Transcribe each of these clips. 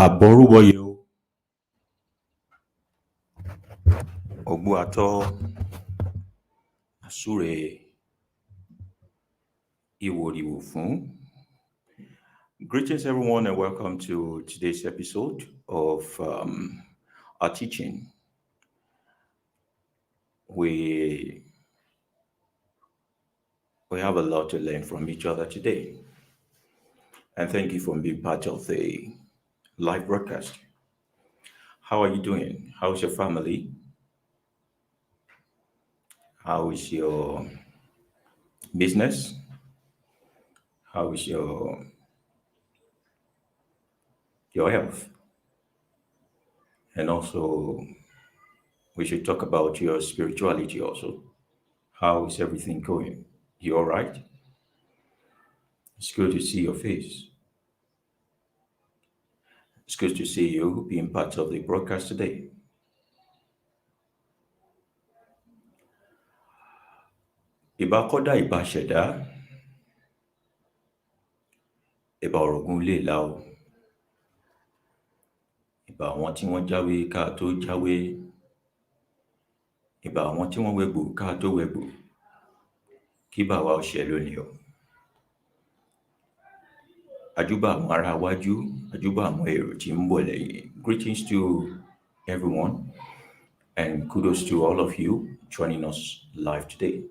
Àbọrúbọyè o, ògbó atọ́, àsúre ìwòrìwò fún. Greetings, everyone, and welcome to today's episode of our teaching. We have a lot to learn from each other today. And thank you for being part of the live broadcast. How are you doing? How's your family? How is your business? How is your health? And also, we should talk about your spirituality also. How is everything going? You all right? It's good to see your face. It's good to see you being part of the broadcast today. Ìbá kọ́dá ìbá ṣẹ̀dá, ìbá ọ̀rọ̀gún lè la o. Ìbá àwọn tí wọ́n jáwé ká tó jáwé. Ìbá àwọn tí wọ́n wẹ̀gbò ká tó wẹ̀gbò. Kí bá wa ó ṣẹ lónìí o. Àjúbà àwọn ará wájú, àjúbà àwọn èrò tí ń bọ̀ lẹ́yìn. Greetings to everyone and kudos to all of you joining us live today.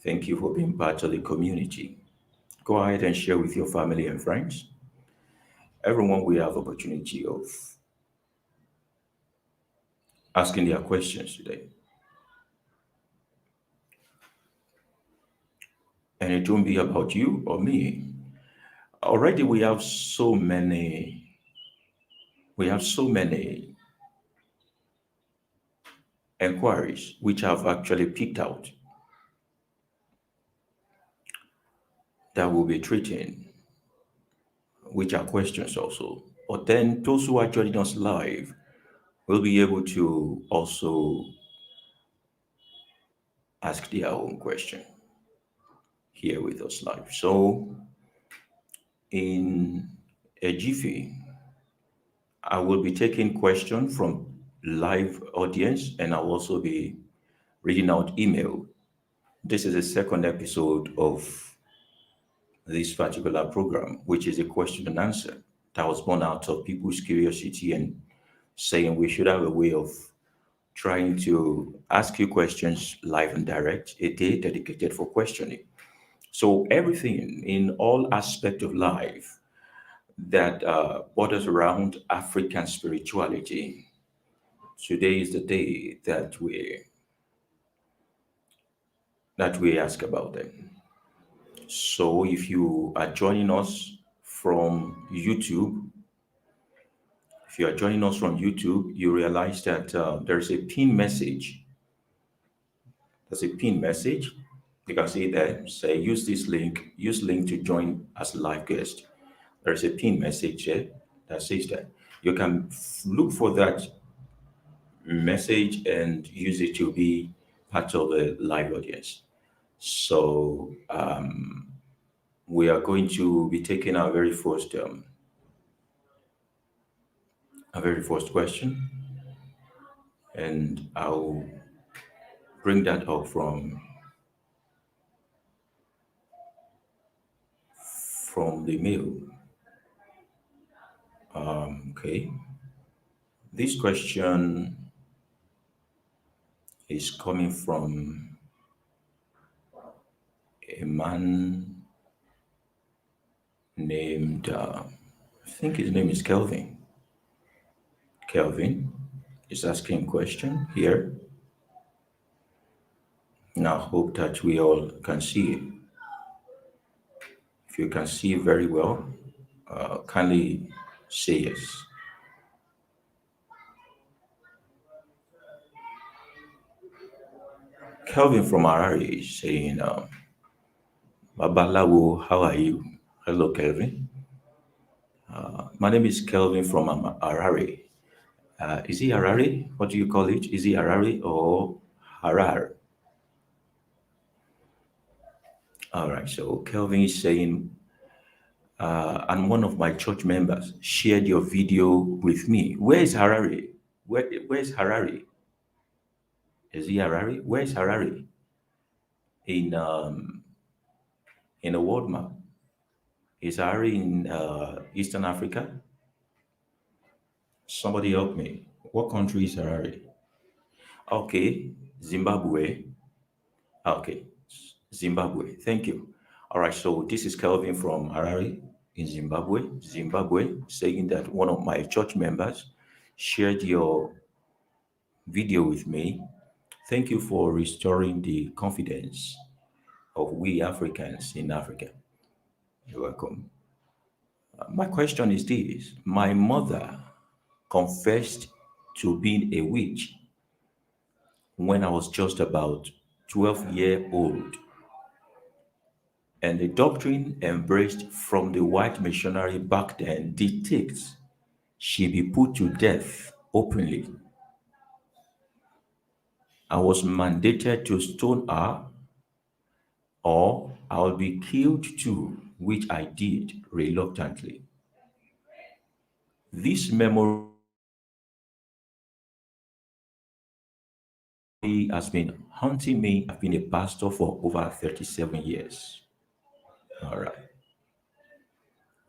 Thank you for being part of the community. Go ahead and share with your family and friends. Everyone will have opportunity of asking their questions today. And it won't be about you or me. Already we have so many inquiries which I've actually picked out that we'll be treating, which are questions also. But then those who are joining us live will be able to also ask their own question here with us live. So in a jiffy, I will be taking questions from live audience, and I'll also be reading out email. This is the second episode of this particular program, which is a question and answer that was born out of people's curiosity and saying we should have a way of trying to ask you questions live and direct, a day dedicated for questioning. So everything in all aspect of life that borders around African spirituality, today is the day that we ask about them. So if you are joining us from YouTube, if you are joining us from YouTube, you realize that there's a pin message. There's a pin message. You can see there, say use link to join as live guest. There's a pin message there that says that. You can look for that message and use it to be part of the live audience. So we are going to be taking our very first question, and I'll bring that up from the mail. Okay, this question is coming from a man named I think his name is Kelvin. Kelvin is asking a question here. Now, I hope that we all can see it. If you can see very well, kindly say yes. Kelvin from Harare is saying, Babalawo, how are you? Hello, Kelvin. My name is Kelvin from Harare. Is he Harare? What do you call it? Is he Harare or Harar? All right, so Kelvin is saying, and one of my church members shared your video with me. Where is Harare? Where's Harare? Is he Harare? Where is Harare? In a world map. Is Harare in Eastern Africa? Somebody help me. What country is Harare? Okay, Zimbabwe. Okay, Zimbabwe. Thank you. All right, so this is Kelvin from Harare in Zimbabwe. Zimbabwe saying that one of my church members shared your video with me. Thank you for restoring the confidence of we Africans in Africa. You're welcome. My question is this: my mother confessed to being a witch when I was just about 12-year old, and the doctrine embraced from the white missionary back then dictates she be put to death openly. I was mandated to stone her or I'll be killed too, which I did reluctantly. This memory has been haunting me. I've been a pastor for over 37 years. All right,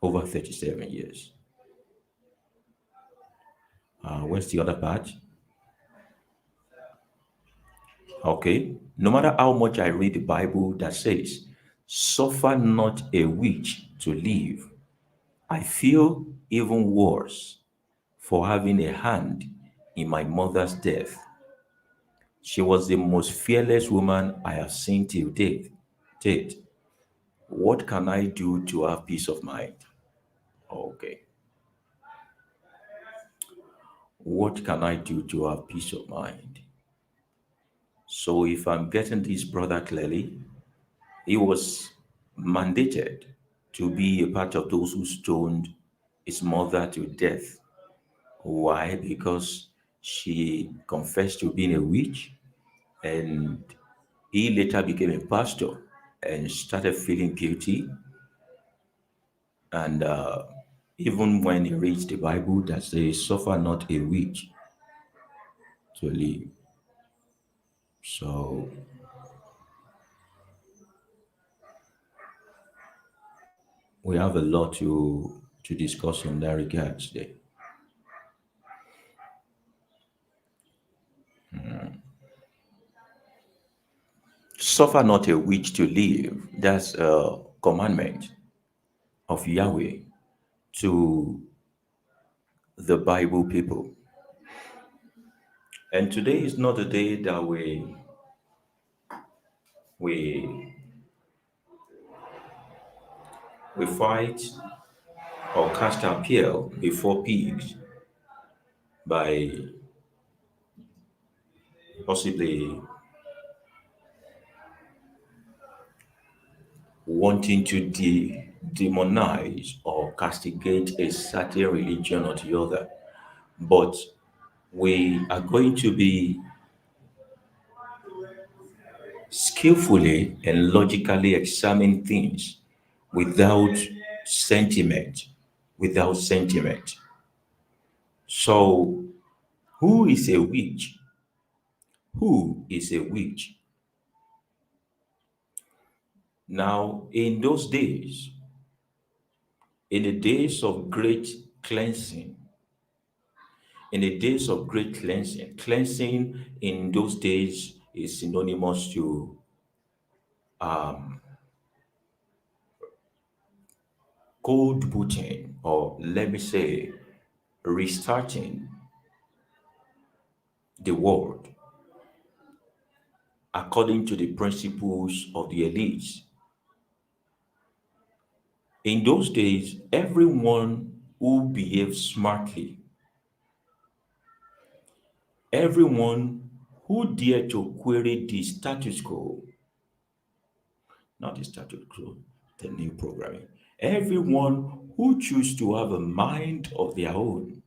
over 37 years. Where's the other part? Okay. No matter how much I read the Bible that says, suffer not a witch to live, I feel even worse for having a hand in my mother's death. She was the most fearless woman I have seen till date. Date. What can I do to have peace of mind? Okay. What can I do to have peace of mind? So, if I'm getting this brother clearly, he was mandated to be a part of those who stoned his mother to death. Why? Because she confessed to being a witch, and he later became a pastor and started feeling guilty. And even when he reads the Bible that says, suffer not a witch to live. So we have a lot to to discuss on that regard today. Suffer not a witch to live. That's a commandment of Yahweh to the Bible people. And today is not a day that we we fight or cast our appeal before pigs by possibly wanting to demonize or castigate a certain religion or the other. But we are going to be skillfully and logically examine things without sentiment. Without sentiment. So, who is a witch? Who is a witch? Now, in the days of great cleansing, cleansing in those days is synonymous to code booting, or let me say, restarting the world according to the principles of the elites. In those days, everyone who behaved smartly, everyone who dared to query the status quo, not the status quo, the new programming, everyone who choose to have a mind of their own.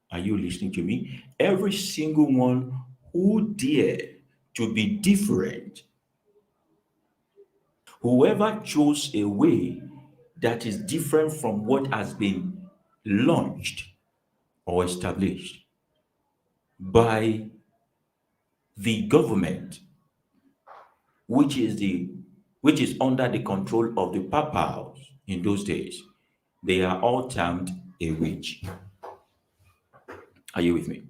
Are you listening to me? Every single one who dare to be different, whoever chose a way that is different from what has been launched or established by the government, which is the which is under the control of the papals in those days, they are all termed a witch. Are you with me?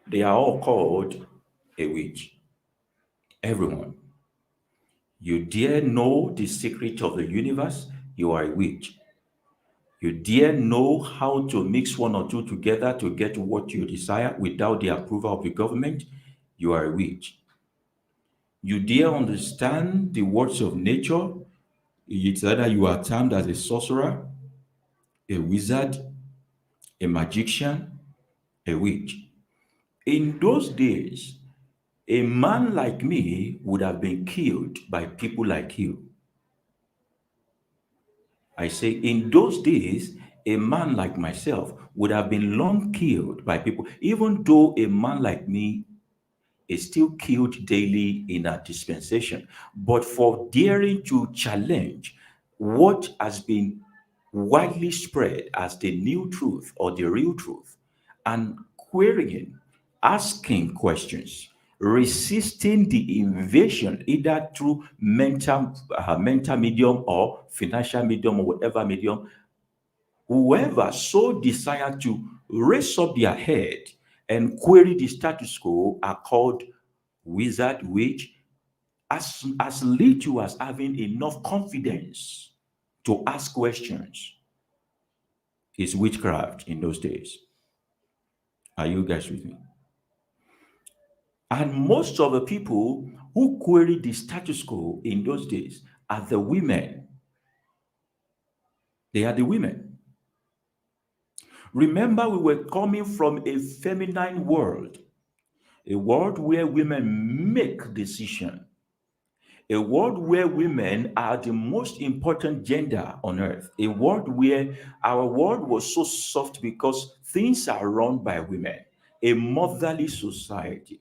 They are all called a witch. Everyone. You dare know the secret of the universe, you are a witch. You dare know how to mix one or two together to get what you desire without the approval of the government, you are a witch. You dare understand the words of nature, it's either you are termed as a sorcerer, a wizard, a magician, a witch. In those days, a man like me would have been killed by people like you. I say, in those days, a man like myself would have been long killed by people, even though a man like me is still killed daily in our dispensation. But for daring to challenge what has been widely spread as the new truth or the real truth, and querying, asking questions, resisting the invasion either through mental medium or financial medium or whatever medium, whoever so desire to raise up their head and query the status quo are called wizard, witch, as little as having enough confidence to ask questions is witchcraft in those days. Are you guys with me? And most of the people who query the status quo in those days are the women. They are the women. Remember, we were coming from a feminine world, a world where women make decisions, a world where women are the most important gender on earth, a world where our world was so soft because things are run by women, a motherly society.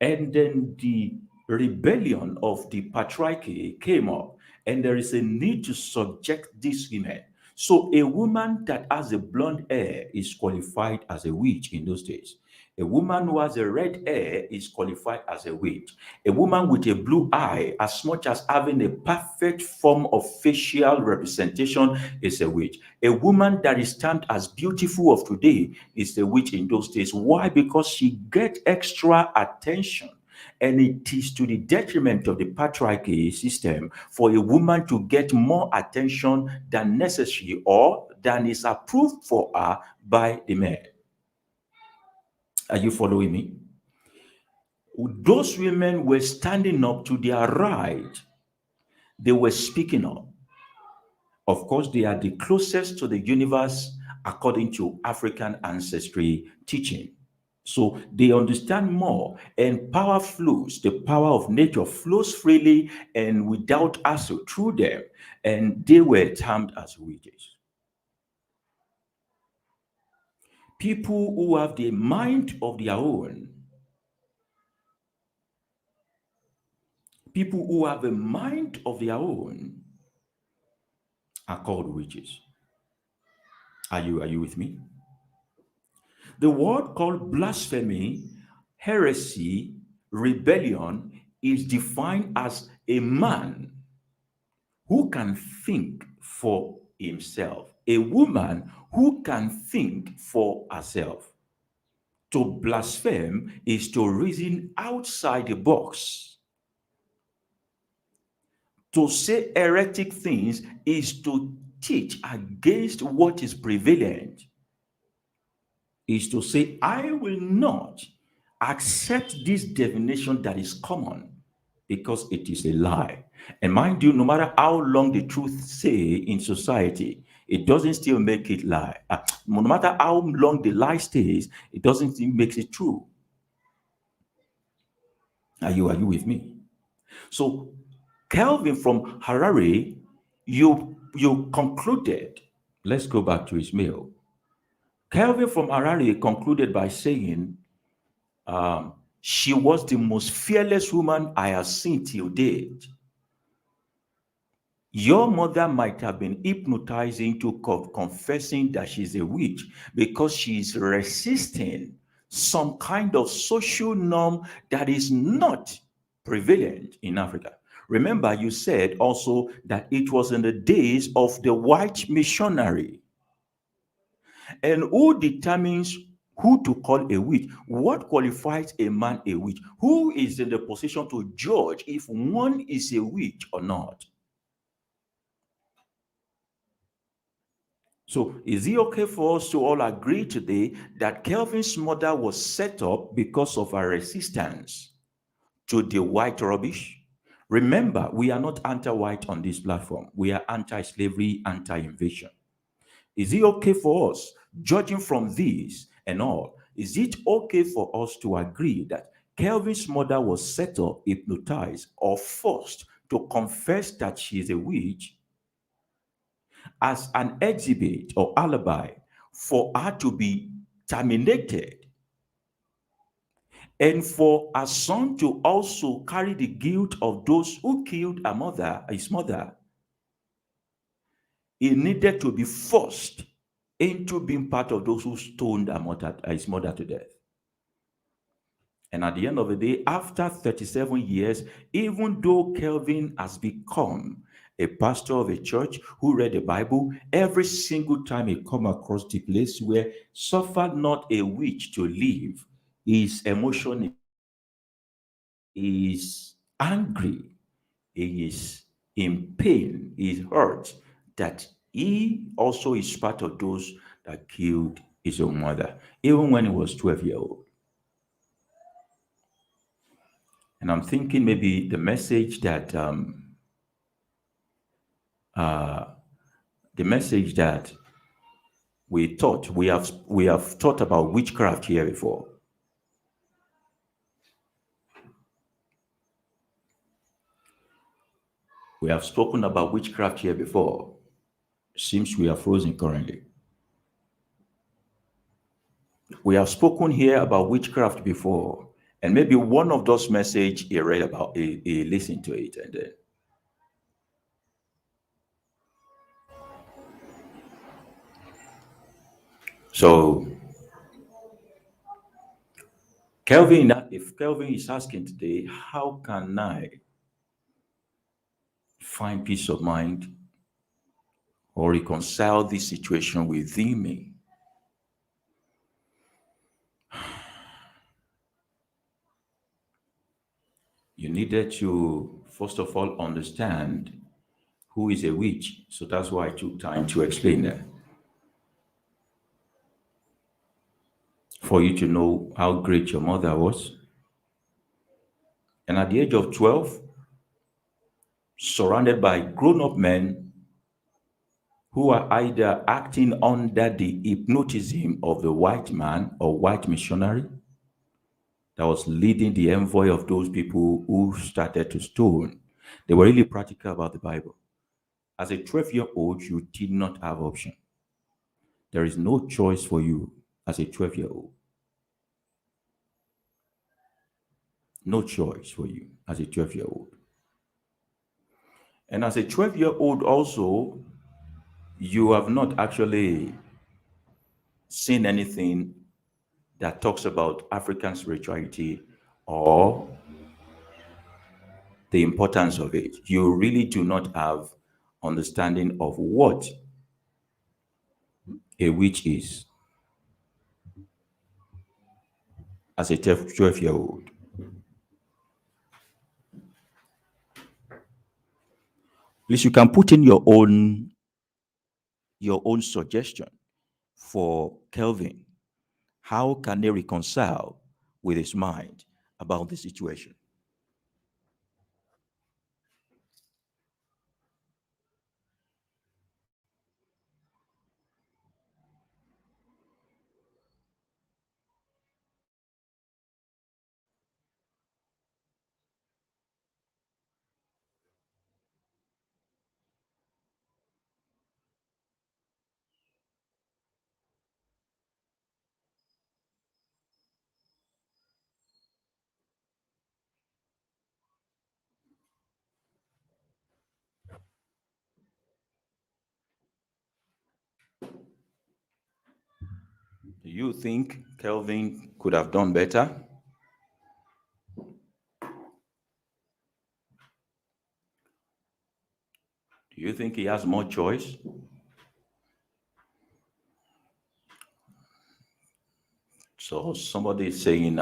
And then the rebellion of the patriarchy came up, and there is a need to subject these women. So a woman that has a blonde hair is qualified as a witch in those days. A woman who has a red hair is qualified as a witch. A woman with a blue eye, as much as having a perfect form of facial representation, is a witch. A woman that is termed as beautiful of today is a witch in those days. Why? Because she gets extra attention. And it is to the detriment of the patriarchy system for a woman to get more attention than necessary or than is approved for her by the men. Are you following me? Those women were standing up to their right. They were speaking up. Of course, they are the closest to the universe according to African ancestry teaching. So they understand more, and power flows. The power of nature flows freely and without hassle through them. And they were termed as witches. People who have the mind of their own, people who have a mind of their own are called witches. Are you with me? The word called blasphemy, heresy, rebellion is defined as a man who can think for himself, a woman who can think for herself. To blaspheme is to reason outside the box. To say heretic things is to teach against what is prevalent, is to say, I will not accept this definition that is common because it is a lie. And mind you, no matter how long the truth say in society, it doesn't still make it lie. No matter how long the lie stays, it doesn't still make it true. Are you with me? So Kelvin from Harare, you concluded. Let's go back to Ismail. Kelvin from Harare concluded by saying, she was the most fearless woman I have seen till date. Your mother might have been hypnotized into confessing that she's a witch because she's resisting some kind of social norm that is not prevalent in Africa. Remember, you said also that it was in the days of the white missionary. And who determines who to call a witch? What qualifies a man a witch? Who is in the position to judge if one is a witch or not? So, is it okay for us to all agree today that Kelvin's mother was set up because of her resistance to the white rubbish? Remember, we are not anti white on this platform, we are anti slavery, anti invasion. Is it okay for us, judging from this and all, is it okay for us to agree that Kelvin's mother was set up, hypnotized, or forced to confess that she is a witch as an exhibit or alibi for her to be terminated and for her son to also carry the guilt of those who killed his mother? He needed to be forced into being part of those who stoned his mother to death. And at the end of the day, after 37 years, even though Kelvin has become a pastor of a church who read the Bible, every single time he come across the place where suffer not a witch to live, his emotion is angry, he is in pain, he is hurt that he also is part of those that killed his own mother, even when he was 12-year old. And I'm thinking maybe the message that we have taught about witchcraft here before. We have spoken about witchcraft here before. Seems we are frozen currently. We have spoken here about witchcraft before, and maybe one of those message he read about, he listened to it, and then so If Kelvin is asking today, how can I find peace of mind or reconcile this situation within me? You needed to, first of all, understand who is a witch. So that's why I took time to explain that. For you to know how great your mother was. And at the age of 12, surrounded by grown up men who are either acting under the hypnotism of the white man or white missionary that was leading the envoy of those people who started to stone. They were really practical about the Bible. As a 12-year-old, you did not have option. There is no choice for you as a 12-year-old. No choice for you as a 12-year-old. And as a 12-year-old also, you have not actually seen anything that talks about African spirituality or the importance of it. You really do not have understanding of what a witch is as a 12-year-old. Please, you can put in your own suggestion for Kelvin. How can they reconcile with his mind about the situation? Do you think Kelvin could have done better? Do you think he has more choice? So somebody is saying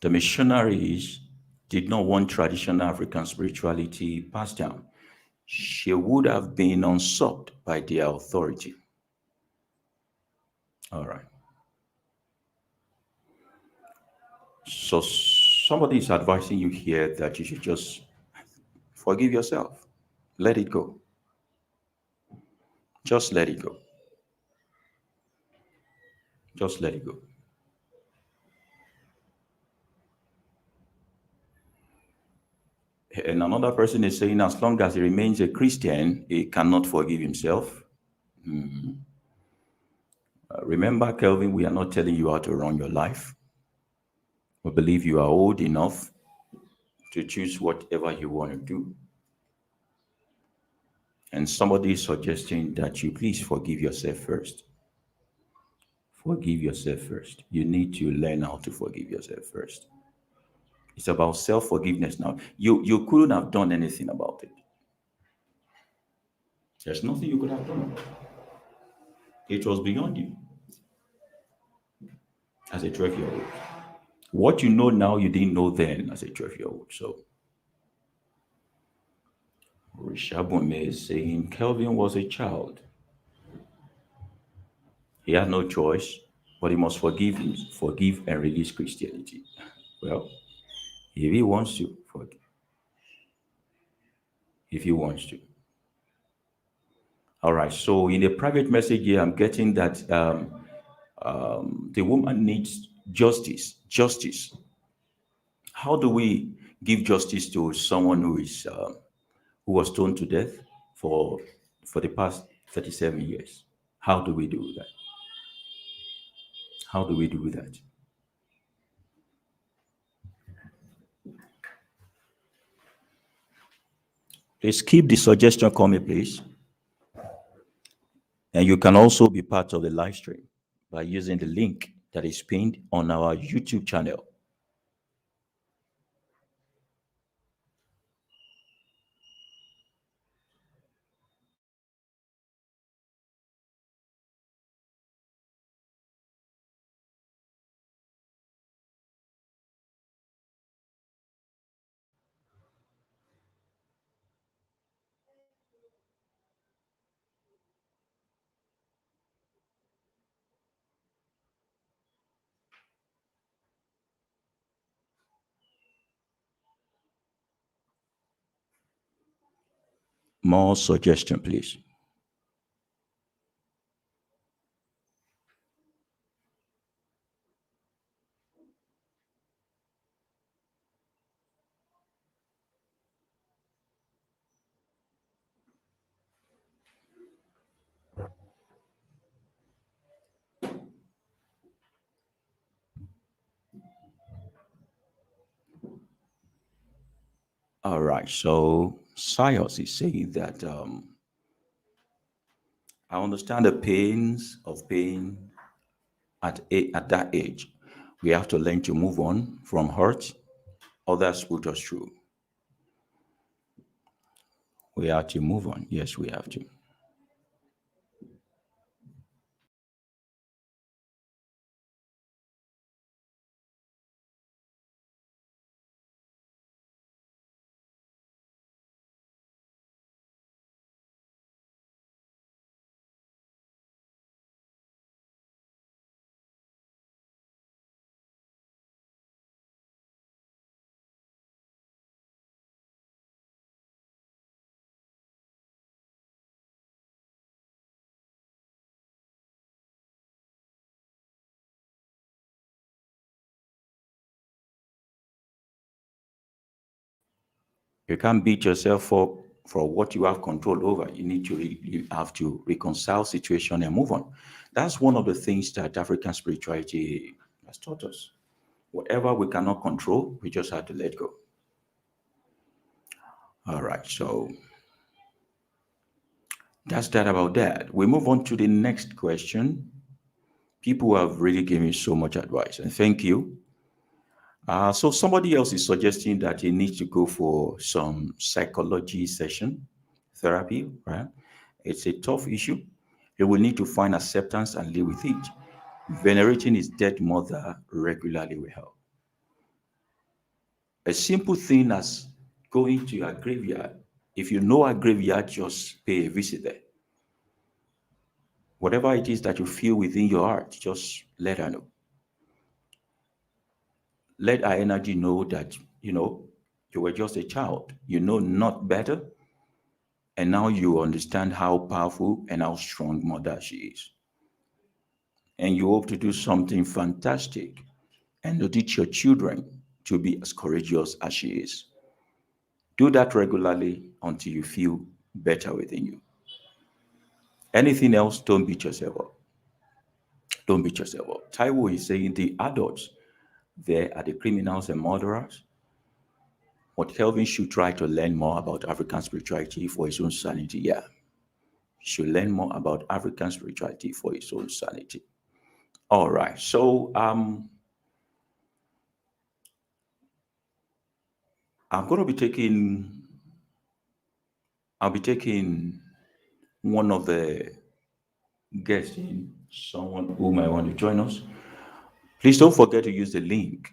the missionaries did not want traditional African spirituality passed down. She would have been usurped by their authority. All right. So somebody is advising you here that you should just forgive yourself. Let it go. Just let it go. Just let it go. And another person is saying, as long as he remains a Christian, he cannot forgive himself. Remember, Kelvin, we are not telling you how to run your life. We believe you are old enough to choose whatever you want to do. And somebody is suggesting that you please forgive yourself first. Forgive yourself first. You need to learn how to forgive yourself first. It's about self-forgiveness now. You couldn't have done anything about it. There's nothing you could have done about it. It was beyond you as a 12-year-old. What you know now, you didn't know then as a 12-year-old. So Rishabunme is saying Kelvin was a child. He had no choice, but he must forgive and release Christianity. Well, if he wants to, forgive. If he wants to. All right. So in a private message here, I'm getting that the woman needs justice. Justice. How do we give justice to someone who was stoned to death for the past 37 years? How do we do that? How do we do that? Please keep the suggestion coming, please. And you can also be part of the live stream by using the link that is pinned on our YouTube channel. More suggestion, please. All right. So Sios is saying that I understand the pains of pain at that age. We have to learn to move on from hurt others put us through. We have to move on. Yes, we have to. You can't beat yourself for what you have control over. You have to reconcile situation and move on. That's one of the things that African spirituality has taught us. Whatever we cannot control, we just have to let go. All right, so that's that about that. We move on to the next question. People have really given me so much advice, and thank you. So somebody else is suggesting that he needs to go for some psychology session, therapy, right? It's a tough issue. He will need to find acceptance and live with it. Venerating his dead mother regularly will help. A simple thing as going to a graveyard. If you know a graveyard, just pay a visit there. Whatever it is that you feel within your heart, just let her know. Let our energy know that, you were just a child. You know not better. And now you understand how powerful and how strong mother she is. And you hope to do something fantastic and to teach your children to be as courageous as she is. Do that regularly until you feel better within you. Anything else, don't beat yourself up. Don't beat yourself up. Taiwo is saying the adults there are the criminals and murderers. But Kelvin should try to learn more about African spirituality for his own sanity. Yeah, he should learn more about African spirituality for his own sanity. All right. So I'm gonna be taking I'll be taking one of the guests in, someone who might want to join us. Please don't forget to use the link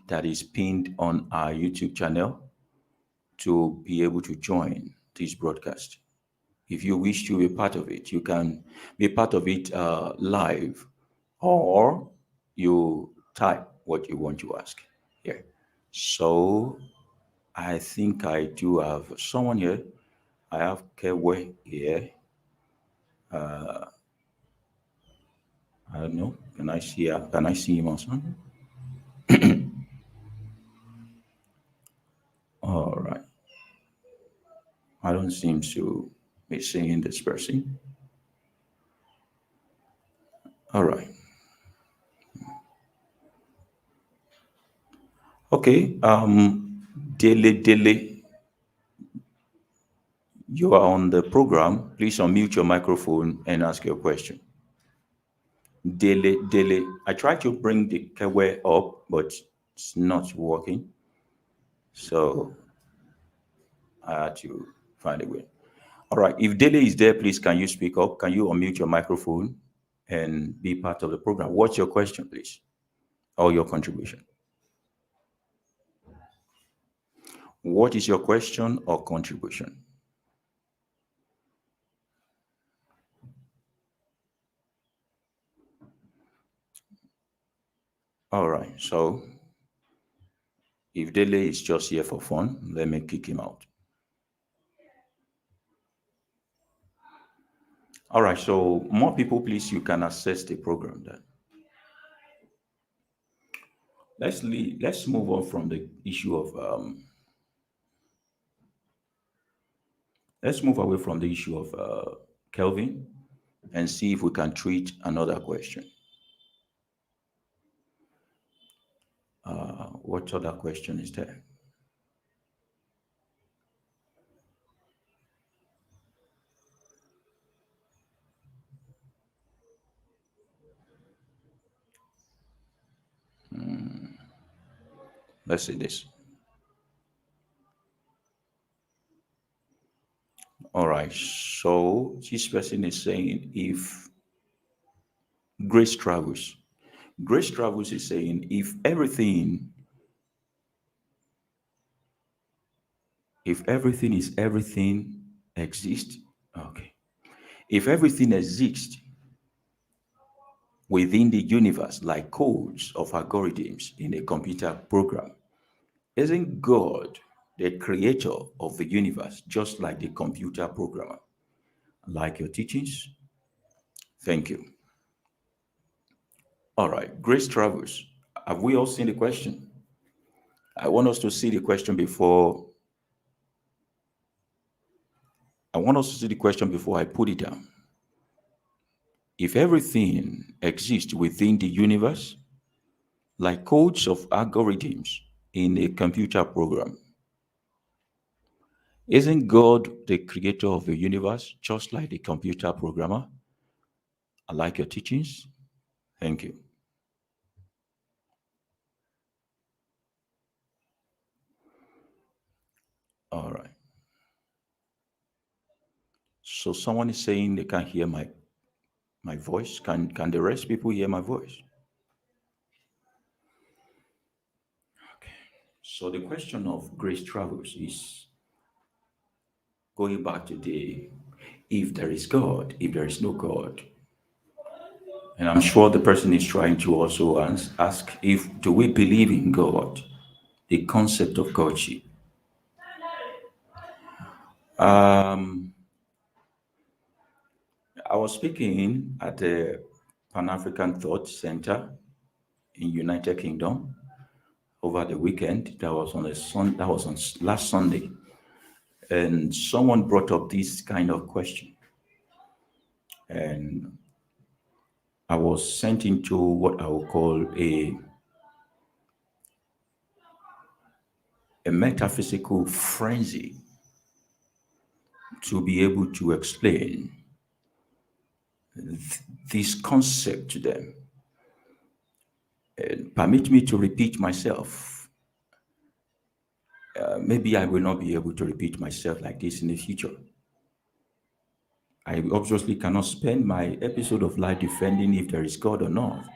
that is pinned on our YouTube channel to be able to join this broadcast. If you wish to be part of it, you can be part of it live, or you type what you want to ask here. So I think I do have someone here. I have Kewe here. I don't know. Can I see him also? All right. I don't seem to be seeing this person. All right. Okay. Dele Dele. You are on the program. Please unmute your microphone and ask your question. Daily. I tried to bring the kewe up, but it's not working. So I had to find a way. All right. If Dele is there, please can you speak up? Can you unmute your microphone and be part of the program? What's your question, please? Or your contribution? What is your question or contribution? All right. So if Dele is just here for fun, let me kick him out. All right. So more people, please, you can access the program then. Let's move on from the issue of let's move away from the issue of Kelvin and see if we can treat another question. What other question is there? Let's see this. All right. So this person is saying if Grace Travels, Grace Travels is saying if everything is everything exists, okay. If everything exists within the universe like codes of algorithms in a computer program, isn't God the creator of the universe just like the computer programmer? Like your teachings? Thank you. All right. Grace Travels. Have we all seen the question? I want us to see the question before I put it down. If everything exists within the universe, like codes of algorithms in a computer program, isn't God the creator of the universe just like the computer programmer? I like your teachings. Thank you. All right. So someone is saying they can't hear my voice. Can the rest people hear my voice? So the question of Grace Travels is going back to the if there is God, if there is no God. And I'm sure the person is trying to also ask if do we believe in God, the concept of Godship. Um, I was speaking at the Pan African Thought Center in United Kingdom over the weekend. That was on last Sunday, and someone brought up this kind of question, and I was sent into what I would call a metaphysical frenzy to be able to explain this concept to them. And permit me to repeat myself. Maybe I will not be able to repeat myself like this in the future. I obviously cannot spend my episode of life defending if there is God or not.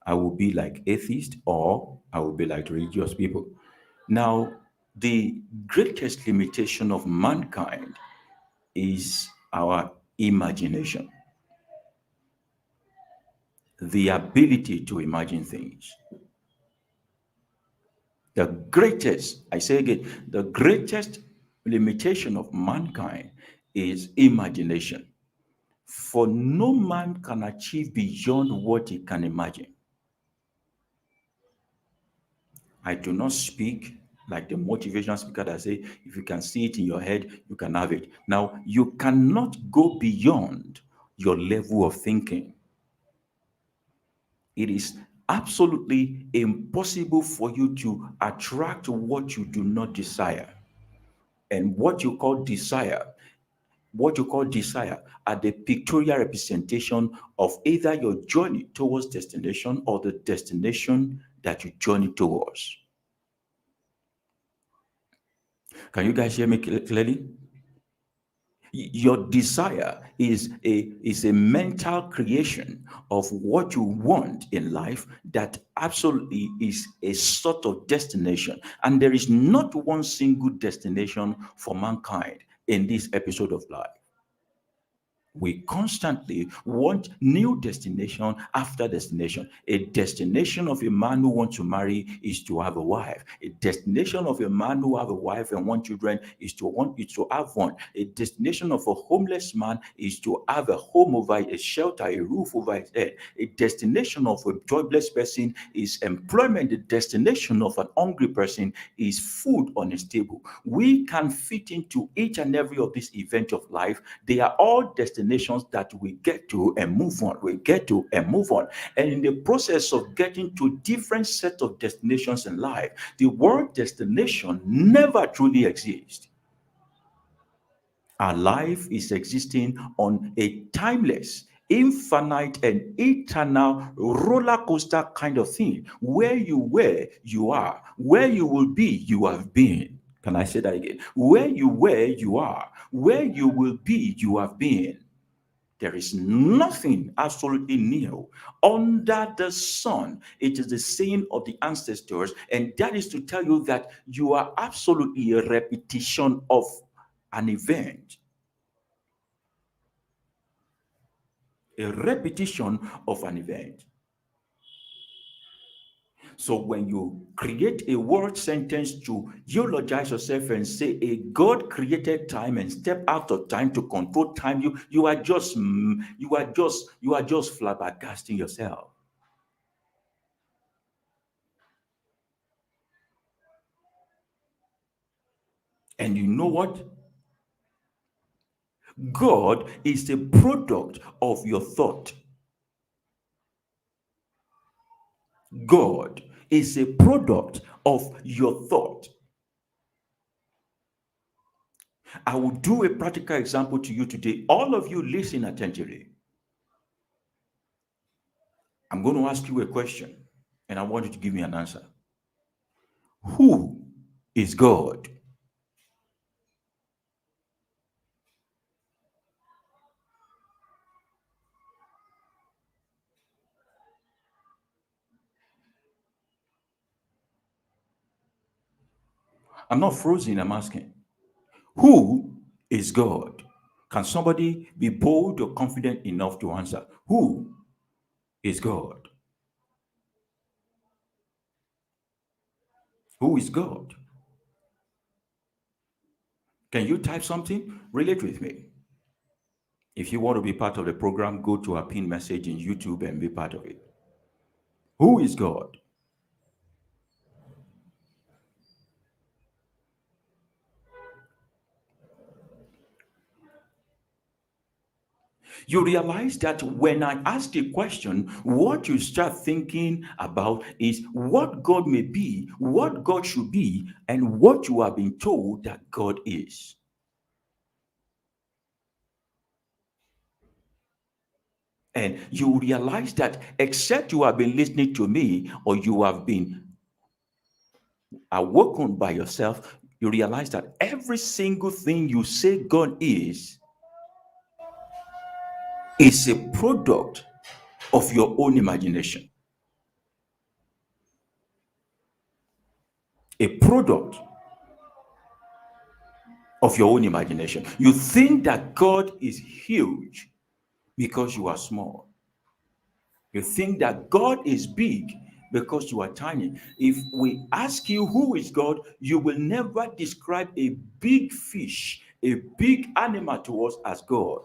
I will be like atheist or I will be like religious people. Now, the greatest limitation of mankind is our imagination, the ability to imagine things. The greatest, I say again, the greatest limitation of mankind is imagination. For no man can achieve beyond what he can imagine. I do not speak like the motivational speaker that say, if you can see it in your head, you can have it. Now, you cannot go beyond your level of thinking. It is absolutely impossible for you to attract what you do not desire. And what you call desire what you call desire are the pictorial representation of either your journey towards destination or the destination that you journey towards. Can you guys hear me clearly? Your desire is a mental creation of what you want in life that absolutely is a sort of destination, and there is not one single destination for mankind in this episode of life. We constantly want new destination after destination. A destination of a man who wants to marry is to have a wife. A destination of a man who have a wife and want children is to have one. A destination of a homeless man is to have a home over a shelter, a roof over his head. A destination of a jobless person is employment. The destination of an hungry person is food on his table. We can fit into each and every of these events of life. They are all destinations that we get to and move on. We get to and move on. And in the process of getting to different set of destinations in life, the word destination never truly exists. Our life is existing on a timeless, infinite, and eternal roller coaster kind of thing. Where you were, you are. Where you will be, you have been. Can I say that again? Where you were, you are. Where you will be, you have been. There is nothing absolutely new under the sun. It is the saying of the ancestors, and that is to tell you that you are absolutely a repetition of an event. A repetition of an event. So when you create a word sentence to eulogize yourself and say a God created time and step out of time to control time, you are just flabbergasting yourself. And you know what? God is a product of your thought. God is a product of your thought. I will do a practical example to you today. All of you listen attentively. I'm going to ask you a question, and I want you to give me an answer. Who is God? I'm not frozen, I'm asking. Who is God? Can somebody be bold or confident enough to answer? Who is God? Who is God? Can you type something? Relate with me. If you want to be part of the program, go to our pin message in YouTube and be part of it. Who is God? You realize that when I ask a question, what you start thinking about is what God may be, what God should be, and what you have been told that God is. And you realize that except you have been listening to me or you have been awoken by yourself, you realize that every single thing you say God is a product of your own imagination. A product of your own imagination. You think that God is huge because you are small. You think that God is big because you are tiny. If we ask you who is God, you will never describe a big fish, a big animal to us as God.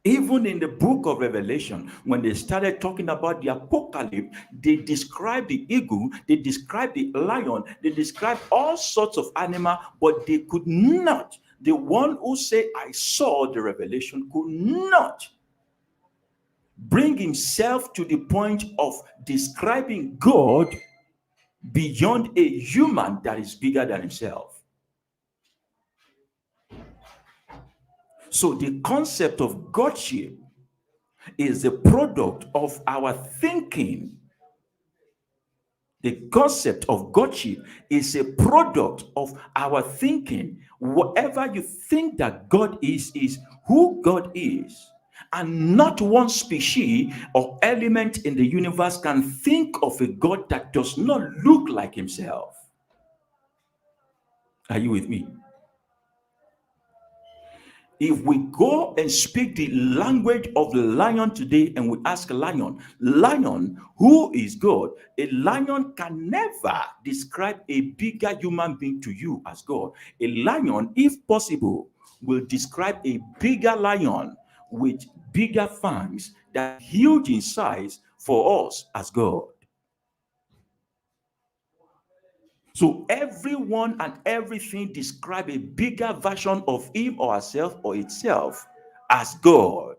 Even in the book of Revelation, when they started talking about the apocalypse, they described the eagle, they described the lion, they described all sorts of animal, but they could not. The one who said, I saw the revelation, could not bring himself to the point of describing God beyond a human that is bigger than himself. So the concept of Godship is the product of our thinking. The concept of Godship is a product of our thinking. Whatever you think that God is who God is. And not one species or element in the universe can think of a God that does not look like himself. Are you with me? If we go and speak the language of the lion today and we ask a lion, lion, who is God? A lion can never describe a bigger human being to you as God. A lion, if possible, will describe a bigger lion with bigger fangs that huge in size for us as God. So everyone and everything describe a bigger version of him or herself or itself as God.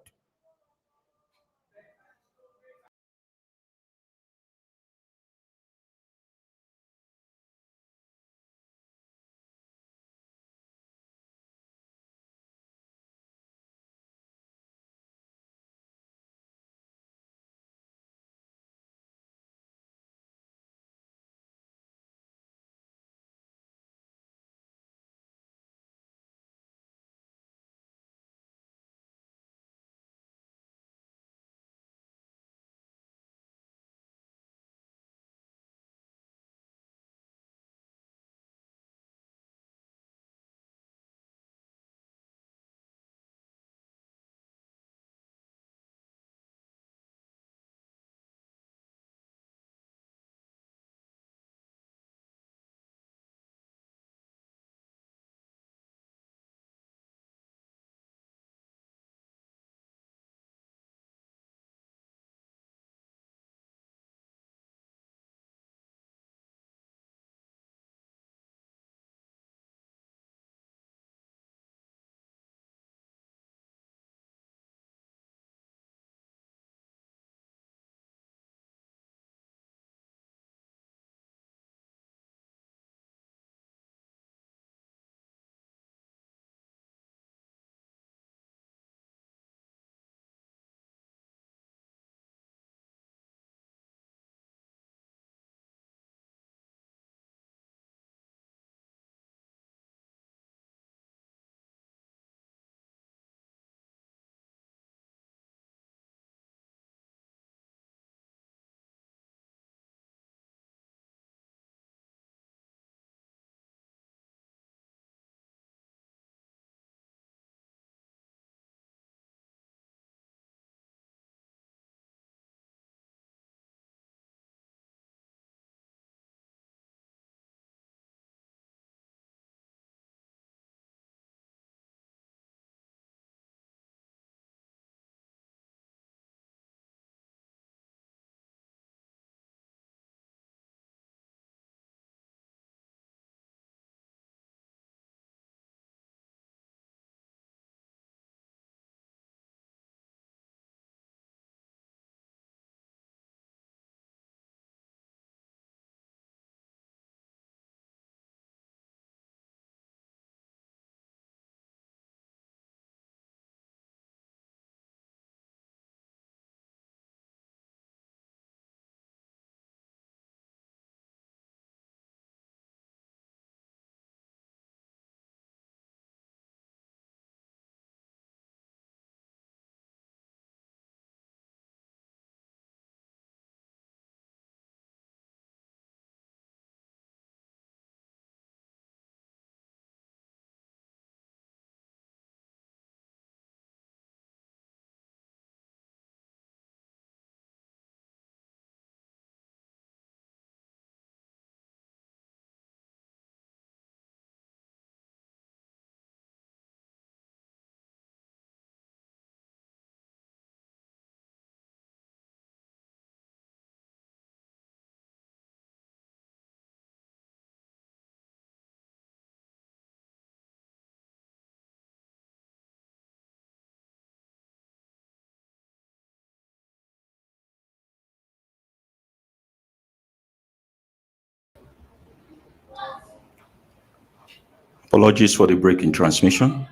Apologies for the break in transmission.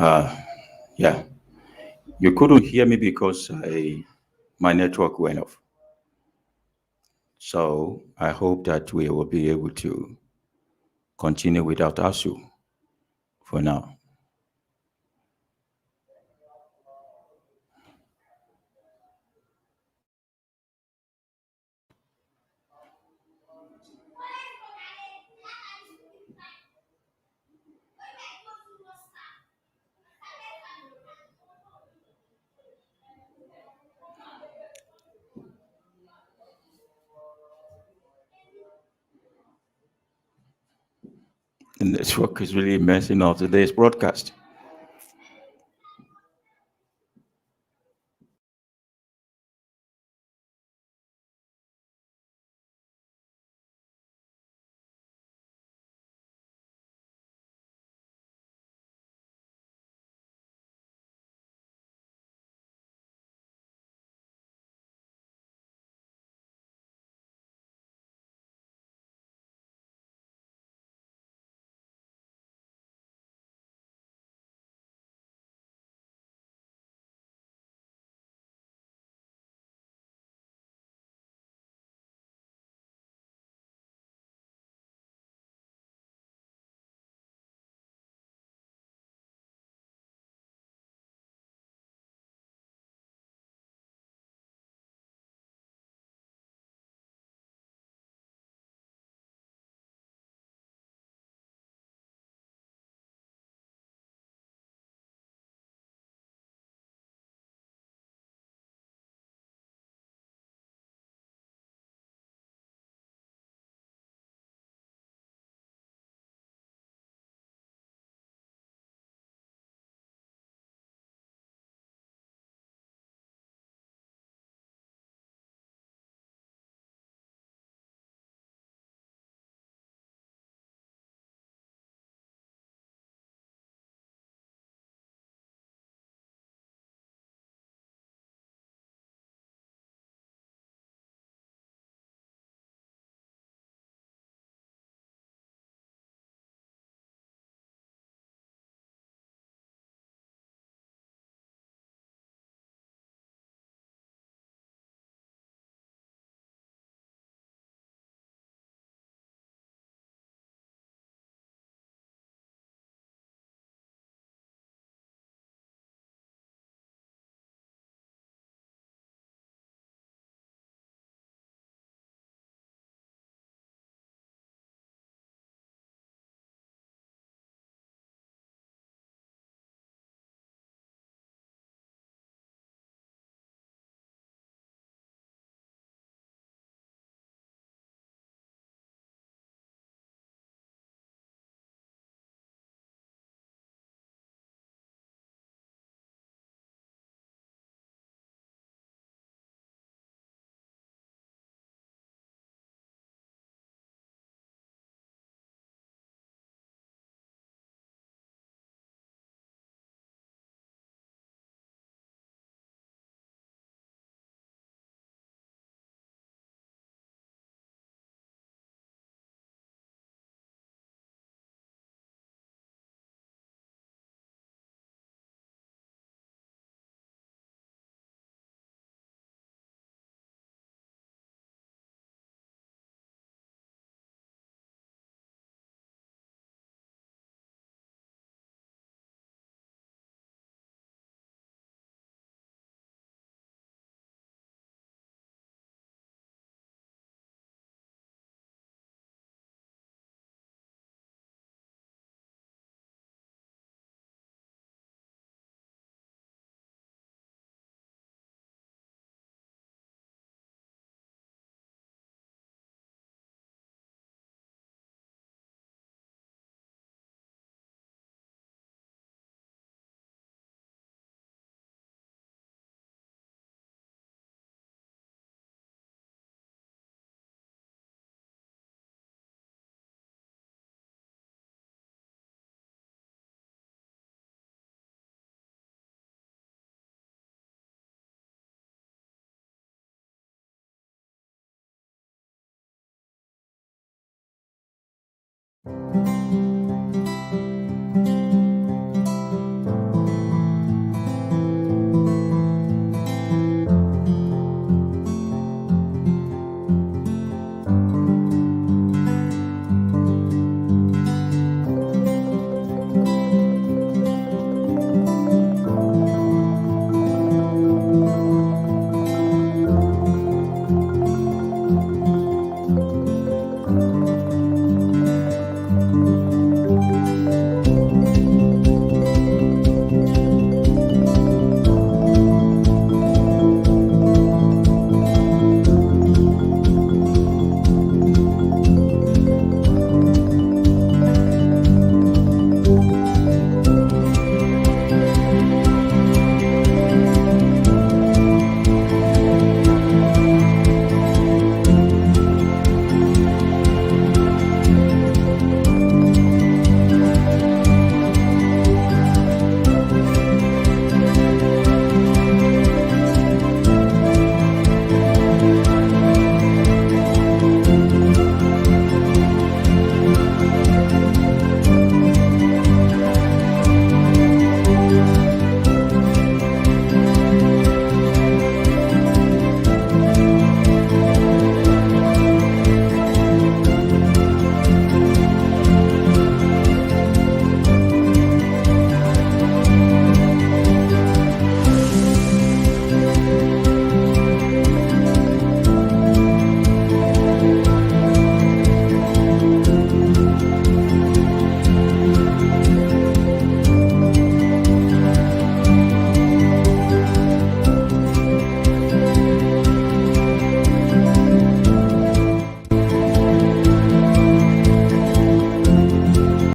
Yeah, you couldn't hear me because my network went off. So I hope that we will be able to continue without ASU for now. The network is really messing up today's broadcast.